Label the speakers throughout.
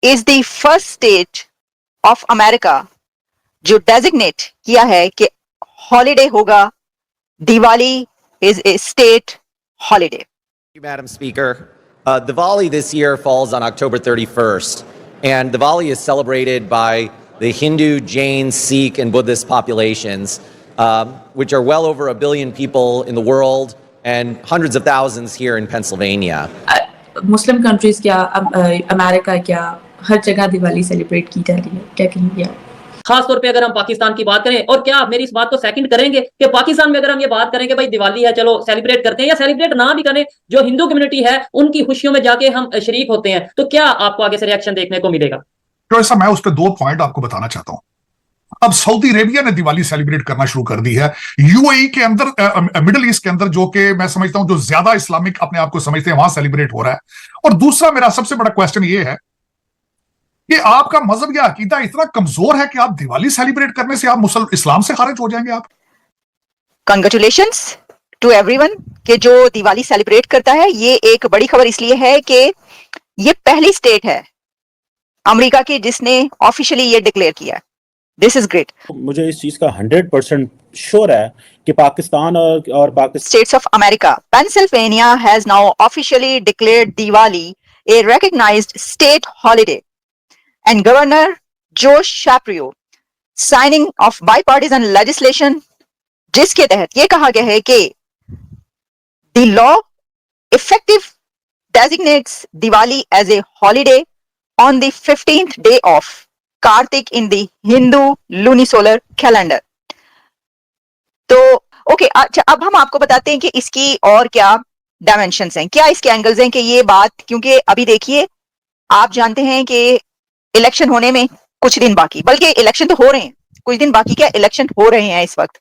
Speaker 1: Is the first state of America जो designate किया है कि हॉलिडे होगा, Diwali is a state holiday.
Speaker 2: Madam Speaker. Diwali this year falls on October 31st, and Diwali is celebrated by the Hindu, Jain, Sikh, and Buddhist populations, which are well over 1 billion people in the world and hundreds of thousands here in Pennsylvania.
Speaker 3: Muslim countries क्या, America क्या, हर जगह Diwali celebrate की जा रही है, क्या कहेंगे आप?
Speaker 4: खास तौर पे अगर हम पाकिस्तान की बात करें, और क्या आप मेरी इस बात को सेकंड करेंगे कि पाकिस्तान में अगर हम ये बात करें कि भाई दिवाली है, चलो सेलिब्रेट करते हैं, या सेलिब्रेट ना भी करें, जो हिंदू कम्युनिटी है उनकी खुशियों में जाके हम शरीक होते हैं, तो क्या आपको आगे से रिएक्शन देखने को मिलेगा?
Speaker 5: तो ऐसा, मैं उस पर 2 पॉइंट आपको बताना चाहता हूं। अब सऊदी अरेबिया ने दिवाली सेलिब्रेट करना शुरू कर दी है। यूएई के अंदर, मिडिल ईस्ट के अंदर, जो कि मैं समझता हूं जो ज्यादा इस्लामिक अपने आप को समझते हैं, वहां सेलिब्रेट हो रहा है। और दूसरा मेरा सबसे बड़ा क्वेश्चन ये है कि आपका मजहब या अकीदा इतना कमजोर है कि आप दिवाली सेलिब्रेट करने से आप इस्लाम से खारिज हो जाएंगे। आप
Speaker 1: कंग्रेचुलेशंस टू एवरीवन कि जो दिवाली सेलिब्रेट करता है। ये एक बड़ी खबर इसलिए है कि ये पहली स्टेट है अमेरिका की जिसने ऑफिशियली ये डिक्लेयर किया। This is great.
Speaker 6: मुझे इस चीज का 100% श्योर है कि पाकिस्तान और Pakistan
Speaker 1: states of America, Pennsylvania has now officially declared Diwali A recognized state holiday, and Governor Joe Shapiro signing of bipartisan legislation, जिसके तहत ये कहा गया है कि the law effective designates Diwali as a holiday on the 15th day of Kartik in the Hindu lunisolar calendar. तो okay, अच्छा, अब हम आपको बताते हैं कि इसकी और क्या डायमेंशंस हैं, क्या इसके एंगल्स हैं कि ये बात, क्योंकि अभी देखिए आप जानते हैं कि इलेक्शन होने में कुछ दिन बाकी, बल्कि इलेक्शन तो हो रहे हैं, कुछ दिन बाकी क्या, इलेक्शन हो रहे हैं इस वक्त।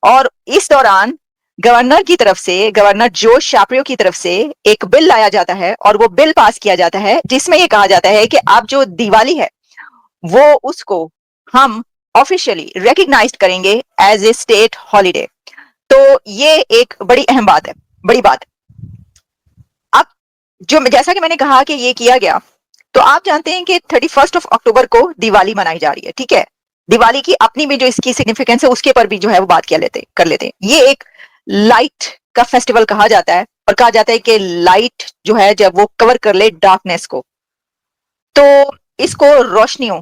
Speaker 1: और इस दौरान गवर्नर की तरफ से, गवर्नर जो शापिरो की तरफ से एक बिल लाया जाता है और वो बिल पास किया जाता है जिसमें ये कहा जाता है कि आप जो दिवाली है वो उसको हम ऑफिशियली रिकॉग्नाइज्ड करेंगे एज ए स्टेट हॉलिडे। तो ये एक बड़ी अहम बात है, बड़ी बात। अब जो जैसा कि मैंने कहा कि ये किया गया, तो आप जानते हैं कि 31 अक्टूबर को दिवाली मनाई जा रही है, ठीक है। दिवाली की अपनी भी जो इसकी सिग्निफिकेंस है उसके पर भी जो है वो बात कर लेते हैं। ये एक लाइट का फेस्टिवल कहा जाता है, और कहा जाता है कि लाइट जो है जब वो कवर कर ले डार्कनेस को, तो इसको रोशनियों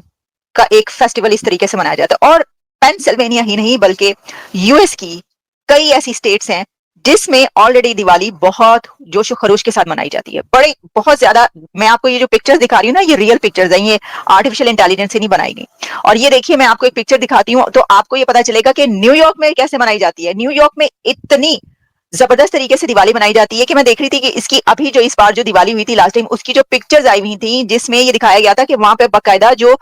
Speaker 1: का एक फेस्टिवल इस तरीके से मनाया जाता है। और पेंसिल्वेनिया ही नहीं बल्कि यूएस की कई ऐसी स्टेट्स हैं जिसमें ऑलरेडी दिवाली बहुत जोशो खरोश के साथ मनाई जाती है, बड़े बहुत ज्यादा। मैं आपको ये जो पिक्चर्स दिखा रही हूँ ना, ये रियल पिक्चर्स हैं, ये आर्टिफिशियल इंटेलिजेंस से नहीं बनाई गई। और ये देखिए, मैं आपको एक पिक्चर दिखाती हूँ तो आपको ये पता चलेगा कि न्यूयॉर्क में कैसे मनाई जाती है। न्यूयॉर्क में इतनी जबरदस्त तरीके से दिवाली मनाई जाती है कि मैं देख रही थी कि इसकी अभी जो इस बार जो दिवाली हुई थी लास्ट टाइम, उसकी जो पिक्चर्स आई हुई थी जिसमें ये दिखाया गया था कि वहां पे बाकायदा जो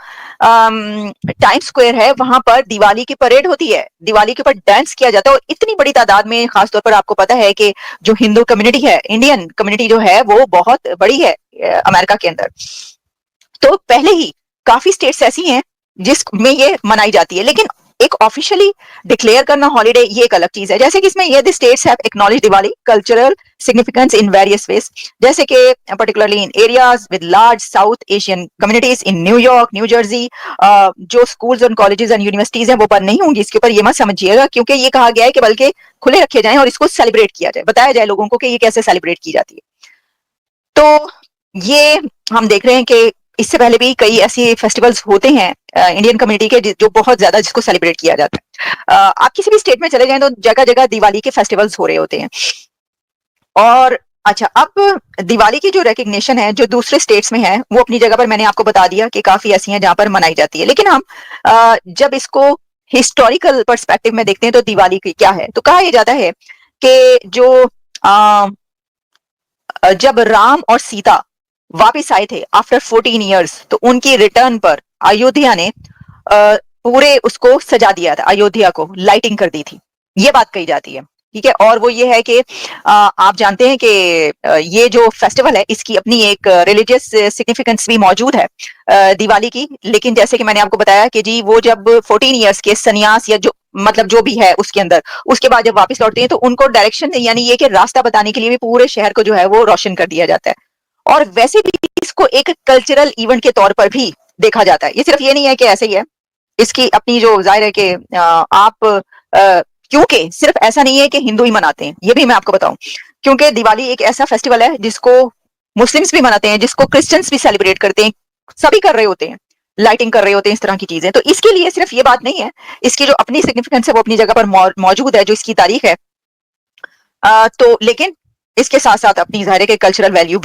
Speaker 1: टाइम स्क्वायर है वहां पर दिवाली की परेड होती है, दिवाली के ऊपर डांस किया जाता है। और इतनी बड़ी तादाद में, खासतौर पर आपको पता है कि जो हिंदू कम्युनिटी है, इंडियन कम्युनिटी जो है वो बहुत बड़ी है अमेरिका के अंदर। तो पहले ही काफी स्टेट्स ऐसी हैं जिसमें ये मनाई जाती है, लेकिन एक ऑफिशियली डिक्लेयर करना हॉलिडे ये एक अलग चीज है। जैसे कि इसमें ये the states have acknowledge Diwali cultural significance in various ways, जैसे कि particularly in areas with large south Asian communities in New York, new Jersey. जो स्कूल्स और कॉलेजेस एंड यूनिवर्सिटीज हैं वो बंद नहीं होंगी, इसके ऊपर ये मत समझिएगा, क्योंकि ये कहा गया है कि बल्कि खुले रखे जाएं और इसको सेलिब्रेट किया जाए, बताया जाए लोगों को कि ये कैसे सेलिब्रेट की जाती है। तो ये हम देख रहे हैं कि इससे पहले भी कई ऐसे फेस्टिवल्स होते हैं इंडियन कम्युनिटी के जो बहुत ज्यादा जिसको सेलिब्रेट किया जाता है। आप किसी भी स्टेट में चले जाएं तो जगह जगह दिवाली के फेस्टिवल्स हो रहे होते हैं। और अच्छा, अब दिवाली की जो रिकग्निशन है जो दूसरे स्टेट्स में है वो अपनी जगह पर मैंने आपको बता दिया कि काफी ऐसी हैं जहां पर मनाई जाती है। लेकिन हम जब इसको हिस्टोरिकल पर्सपेक्टिव में देखते हैं तो दिवाली की क्या है, तो कहा यह जाता है कि जो जब राम और सीता वापिस आए थे आफ्टर 14 इयर्स, तो उनकी रिटर्न पर अयोध्या ने पूरे उसको सजा दिया था, अयोध्या को लाइटिंग कर दी थी, ये बात कही जाती है, ठीक है। और वो ये है कि आप जानते हैं कि ये जो फेस्टिवल है इसकी अपनी एक रिलीजियस सिग्निफिकेंस भी मौजूद है दिवाली की। लेकिन जैसे कि मैंने आपको बताया कि जी वो जब 14 इयर्स के सन्यास या जो मतलब जो भी है उसके अंदर, उसके बाद जब वापस लौटते हैं तो उनको डायरेक्शन यानी ये कि रास्ता बताने के लिए भी पूरे शहर को जो है वो रोशन कर दिया जाता है। और वैसे भी इसको एक कल्चरल इवेंट के तौर पर भी देखा जाता है। ये सिर्फ ये नहीं है कि ऐसे ही है, इसकी अपनी जो जाहिर है कि आप क्योंकि सिर्फ ऐसा नहीं है कि हिंदू ही मनाते हैं, ये भी मैं आपको बताऊं, क्योंकि दिवाली एक ऐसा फेस्टिवल है जिसको मुस्लिम्स भी मनाते हैं, जिसको क्रिश्चियंस भी सेलिब्रेट करते हैं, सभी कर रहे होते हैं, लाइटिंग कर रहे होते हैं, इस तरह की चीजें। तो इसके लिए सिर्फ ये बात नहीं है, इसकी जो अपनी सिग्निफिकेंस है वो अपनी जगह पर मौजूद है, जो इसकी तारीख है। तो लेकिन इसके साथ साथ अपनी जाहिर है कि कल्चरल वैल्यू